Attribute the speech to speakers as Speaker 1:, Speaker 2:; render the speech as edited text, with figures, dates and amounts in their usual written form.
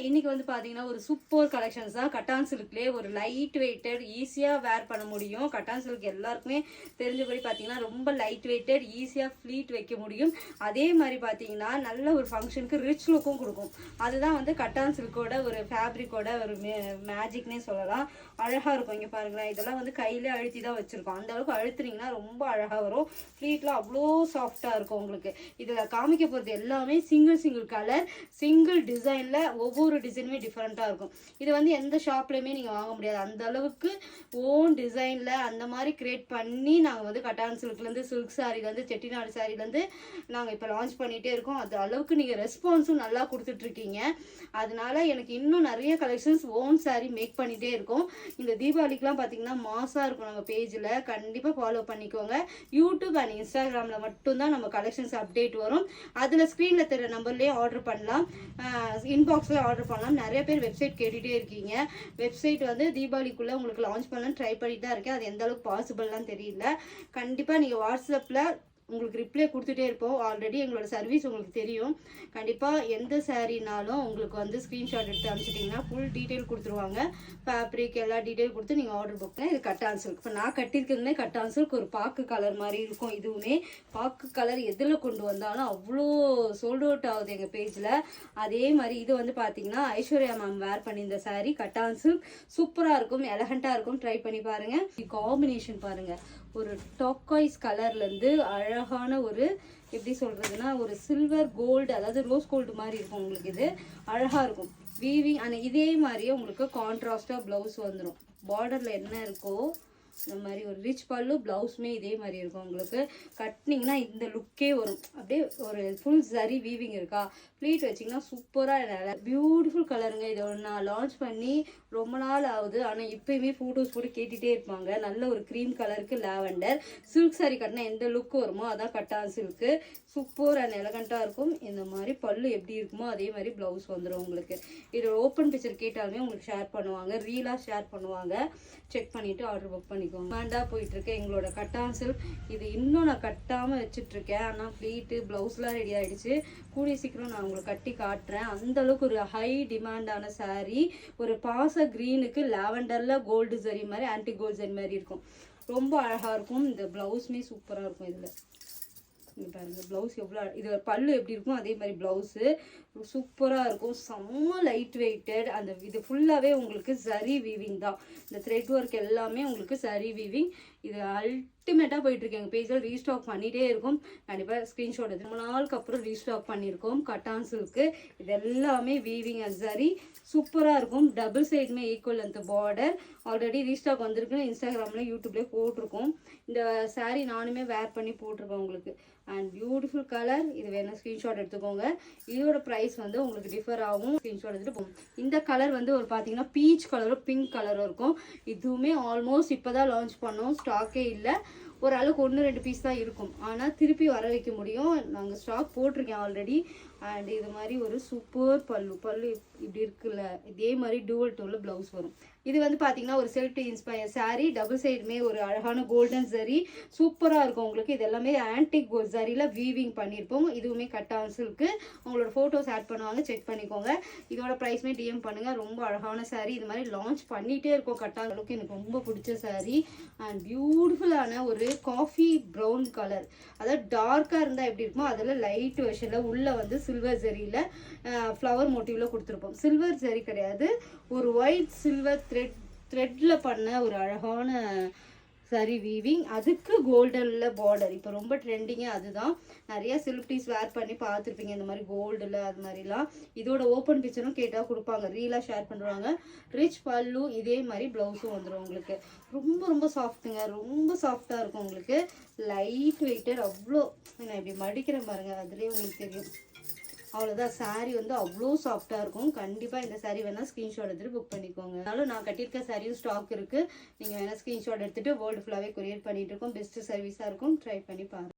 Speaker 1: இன்னைக்கு வந்து பார்த்தீங்கன்னா ஒரு சூப்பர் கலெக்ஷன்ஸ் தான். கட்டான் சில்க்லேயே ஒரு லைட் வெயிட்டட் ஈஸியாக வேர் பண்ண முடியும். கட்டான் சில்க் எல்லாருக்குமே தெரிஞ்சபடி பார்த்தீங்கன்னா ரொம்ப லைட் வெயிட்டட் ஈஸியாக ஃப்ளீட் வைக்க முடியும். அதே மாதிரி பார்த்தீங்கன்னா நல்ல ஒரு ஃபங்க்ஷனுக்கு ரிச் லுக்கும் கொடுக்கும். அதுதான் வந்து கட்டான் சில்கோட ஒரு ஃபேப்ரிக்கோட ஒரு மேஜிக்னே சொல்லலாம். அழகாக இருக்கும். இங்கே பாருங்களேன், இதெல்லாம் வந்து கையிலே அழுத்தி தான் வச்சுருக்கோம். அந்த அளவுக்கு அழுத்துனீங்கன்னா ரொம்ப அழகாக வரும். ஃப்ளீட்லாம் அவ்வளோ சாஃப்டாக இருக்கும் உங்களுக்கு. இதில் காமிக்க போகிறது எல்லாமே சிங்கிள் கலர் சிங்கிள் டிசைனில், ஒவ்வொரு டிசைனுமே டிஃப்ரெண்ட்டாக இருக்கும். இது வந்து எந்த ஷாப்லையுமே நீங்கள் வாங்க முடியாது. அந்த அளவுக்கு ஓன் டிசைனில் அந்த மாதிரி கிரியேட் பண்ணி நாங்கள் வந்து கட்டான் சில்க்லேருந்து சில்க் சாரிலேருந்து செட்டிநாடு சாரிலேருந்து நாங்கள் இப்போ லான்ச் பண்ணிகிட்டே இருக்கோம். அது அளவுக்கு நீங்கள் ரெஸ்பான்ஸும் நல்லா கொடுத்துட்ருக்கீங்க. அதனால எனக்கு இன்னும் நிறைய கலெக்ஷன்ஸ் ஓன் சாரி மேக் பண்ணிகிட்டே இருக்கோம். இந்த தீபாவளிக்கெலாம் பார்த்தீங்கன்னா மாசாக இருக்கும். நம்ம பேஜில் கண்டிப்பாக ஃபாலோ பண்ணிக்கோங்க. யூடியூப் அண்ட் இன்ஸ்டாகிராமில் மட்டும்தான் நம்ம கலெக்ஷன்ஸ் அப்டேட் வரும். அதில் ஸ்க்ரீனில் தெரிய நம்பர்லேயே ஆர்டர் பண்ணலாம், இன்பாக்ஸில் ஆர்டர் பண்ணலாம். நிறைய பேர் வெப்சைட் கேட்டுகிட்டே இருக்கீங்க. வெப்சைட் வந்து தீபாவளிக்குள்ளே உங்களுக்கு லான்ச் பண்ணலான்னு ட்ரை பண்ணிட்டு தான் இருக்கேன். அது எந்த அளவுக்கு பாசிபிள்லாம் தெரியல. கண்டிப்பாக நீங்கள் வாட்ஸ்அப்பில் உங்களுக்கு ரிப்ளை கொடுத்துட்டே இருப்போம். ஆல்ரெடி எங்களோட சர்வீஸ் உங்களுக்கு தெரியும். கண்டிப்பாக எந்த சாரீனாலும் உங்களுக்கு வந்து ஸ்க்ரீன்ஷாட் எடுத்து அனுப்பிச்சிட்டிங்கன்னா ஃபுல் டீட்டெயில் கொடுத்துருவாங்க. ஃபேப்ரிக் எல்லா டீட்டெயில் கொடுத்து நீங்கள் ஆர்டர் புக் பண்ணி இது கட்டான் சில்க். இப்போ நான் கட்டியிருக்கிறதுலே கட்டான் சில்க் ஒரு பாக்கு கலர் மாதிரி இருக்கும். இதுவுமே பாக்கு கலர் எதில் கொண்டு வந்தாலும் அவ்வளோ சோல்ட் அவுட் ஆகுது எங்கள் பேஜில். அதே மாதிரி இது வந்து பார்த்தீங்கன்னா ஐஸ்வர்யா மேம் வேர் பண்ணி இந்த சாரீ கட்டான் சில்க் சூப்பராக இருக்கும், எலகண்ட்டாக இருக்கும். ட்ரை பண்ணி பாருங்கள். காம்பினேஷன் பாருங்கள், ஒரு டாக்காய்ஸ் கலர்லேருந்து அழகான ஒரு எப்படி சொல்கிறதுனா ஒரு சில்வர் கோல்டு, அதாவது ரோஸ் கோல்டு மாதிரி இருக்கும். உங்களுக்கு இது அழகாக இருக்கும் வீவிங். ஆனால் இதே மாதிரியே உங்களுக்கு கான்ட்ராஸ்டாக ப்ளவுஸ் வந்துடும். பார்டரில் என்ன இருக்கோ இந்த மாதிரி ஒரு ரிச் பல்லு, ப்ளவுஸுமே இதே மாதிரி இருக்கும். உங்களுக்கு கட்டினீங்கன்னா இந்த லுக்கே வரும். அப்படியே ஒரு ஃபுல் சரி வீவிங் இருக்கா, ப்ளீட் வச்சிங்கன்னா சூப்பராக பியூட்டிஃபுல் கலருங்க. இதை நான் லான்ச் பண்ணி ரொம்ப நாள் ஆகுது. ஆனால் இப்போயுமே ஃபோட்டோஸ் போட்டு கேட்டுகிட்டே இருப்பாங்க. நல்ல ஒரு க்ரீம் கலருக்கு லாவெண்டர் சில்க் சாரி கட்டினா எந்த லுக்கு வருமோ அதான் கட்டான் சில்க்கு. சூப்பர் அண்ட் எலகண்ட்டாக இருக்கும். இந்த மாதிரி பல்லு எப்படி இருக்குமோ அதே மாதிரி ப்ளவுஸ் வந்துடும் உங்களுக்கு. இதோட ஓப்பன் பிக்சர் கேட்டாலுமே உங்களுக்கு ஷேர் பண்ணுவாங்க, ரீலாக ஷேர் பண்ணுவாங்க. செக் பண்ணிவிட்டு ஆர்டர் புக் பண்ணிக்கோங்க. வேண்டாக போயிட்டுருக்கேன் எங்களோட கட்டான் சில்க். இது இன்னும் நான் கட்டாமல் வச்சுட்ருக்கேன். ஆனால் ப்ளீட்டு ப்ளவுஸ்லாம் ரெடி ஆகிடுச்சு. கூடிய சீக்கிரம் நான் உங்களுக்கு கட்டி காட்டுறேன். அந்தளவுக்கு ஒரு ஹை டிமாண்டான சாரீ. ஒரு பாச க்ரீனுக்கு லாவெண்டரில் கோல்டு சரி மாதிரி ஆன்டி கோல்டு சரி மாதிரி இருக்கும். ரொம்ப அழகாக இருக்கும். இந்த ப்ளவுஸுமே சூப்பராக இருக்கும். இதில் இங்கே பாருங்கள் ப்ளவுஸ் எவ்வளோ, இது பல்லு எப்படி இருக்கும் அதே மாதிரி ப்ளவுஸு சூப்பராக இருக்கும். செம்ம லைட் வெயிட்டட். அந்த இது ஃபுல்லாகவே உங்களுக்கு சரி வீவிங் தான். இந்த த்ரெட் ஒர்க் எல்லாமே உங்களுக்கு சரி வீவிங். இது அல்டிமேட்டாக போயிட்டுருக்கு. எங்கள் பேஜில் ரீஸ்டாக் பண்ணிகிட்டே இருக்கும். கண்டிப்பாக ஸ்க்ரீன்ஷாட் எடுத்து 3 நாளுக்கு அப்புறம் ரீஸ்டாக் பண்ணியிருக்கோம் கட்டான் சில்க்கு. இது எல்லாமே வீவிங் அண்ட் சரி சூப்பராக இருக்கும். டபுள் சைடுமே equal length border. Already restock வந்திருக்குன்னு இன்ஸ்டாகிராமில் யூடியூப்லேயே போட்டிருக்கோம். இந்த சாரீ நானுமே வேர் பண்ணி போட்டிருக்கேன் உங்களுக்கு. And beautiful colour. இது வேணும் ஸ்க்ரீன்ஷாட் எடுத்துக்கோங்க. இதோட ப்ரைஸ் வந்து உங்களுக்கு டிஃபர் ஆகும். ஸ்க்ரீன்ஷாட் எடுத்துகிட்டு போகும். இந்த கலர் வந்து ஒரு பார்த்தீங்கன்னா பீச் கலரும் பிங்க் கலரும் இருக்கும். இதுவுமே ஆல்மோஸ்ட் இப்போ தான் லான்ச் பண்ணோம். ஸ்டாக்கே இல்லை. ஓரளவுக்கு 1-2 பீஸ் தான் இருக்கும். ஆனால் திருப்பி வர வைக்க முடியும். நாங்கள் ஸ்டாக் போட்டிருக்கேன் ஆல்ரெடி. அண்ட் இது மாதிரி ஒரு சூப்பர் பல்லு இப்படி இருக்குல்ல, இதே மாதிரி டூவல் டோனில் ப்ளவுஸ் வரும். இது வந்து பார்த்தீங்கன்னா ஒரு செல்ஃப் இன்ஸ்பயர் சாரீ. டபுள் சைடுமே ஒரு அழகான கோல்டன் சரி சூப்பராக இருக்கும் உங்களுக்கு. இது எல்லாமே ஆன்டிக் கோல்ட் சரியில் வீவிங் பண்ணியிருப்போம். இதுவுமே கட்டான் சில்க்கு. உங்களோட ஃபோட்டோஸ் ஆட் பண்ணுவாங்க, செக் பண்ணிக்கோங்க. இதோட ப்ரைஸ்மே டிஎம் பண்ணுங்கள். ரொம்ப அழகான சாரீ. இது மாதிரி லான்ச் பண்ணிகிட்டே இருக்கும் கட்டான் அளவுக்கு. எனக்கு ரொம்ப பிடிச்ச சாரீ. அண்ட் பியூட்டிஃபுல்லான ஒரு காஃபி ப்ரௌன் கலர், அதாவது டார்க்காக இருந்தால் எப்படி இருக்குமோ அதில் லைட் வெர்ஷனில் உள்ளே வந்து சில்வர் சரியில் ஃப்ளவர் மோட்டிவில் கொடுத்துருப்போம். சில்வர் சரி கிடையாது, ஒரு ஒயிட் சில்வர் த்ரெட்ல பண்ண ஒரு அழகான சரி வீவிங். அதுக்கு கோல்டனில் பார்டர் இப்போ ரொம்ப ட்ரெண்டிங்காக அதுதான். நிறைய செலிபிரிட்டிஸ் வேர் பண்ணி பார்த்துருப்பீங்க இந்த மாதிரி கோல்டில் அது மாதிரிலாம். இதோட ஓப்பன் பிக்சரும் கேட்டால் கொடுப்பாங்க, ரீலாக ஷேர் பண்ணுவாங்க. ரிச் பல்லு இதே மாதிரி ப்ளவுஸும் வந்துடும் உங்களுக்கு. ரொம்ப ரொம்ப சாஃப்ட்டுங்க, ரொம்ப சாஃப்டாக இருக்கும் உங்களுக்கு. Light weighted. அவ்வளோ நான் இப்படி மடிக்கிறேன் பாருங்கள், அதுலேயே உங்களுக்கு தெரியும். அவ்வளோதான். சாரீ வந்து அவ்வளோ சாஃப்டாக இருக்கும். கண்டிப்பாக இந்த சாரீ வேணால் ஸ்க்ரீன்ஷாட் எடுத்துகிட்டு புக் பண்ணிக்கோங்க. அதனால நான் கட்டியிருக்க சாரியும் ஸ்டாக் இருக்குது. நீங்கள் வேணால் ஸ்க்ரீன்ஷாட் எடுத்துகிட்டு வேர்ல்டு ஃபுல்லாகவே கொரியர் பண்ணிகிட்டு இருக்கோம். பெஸ்ட்டு சர்வீஸாக இருக்கும். ட்ரை பண்ணி பாருங்கள்.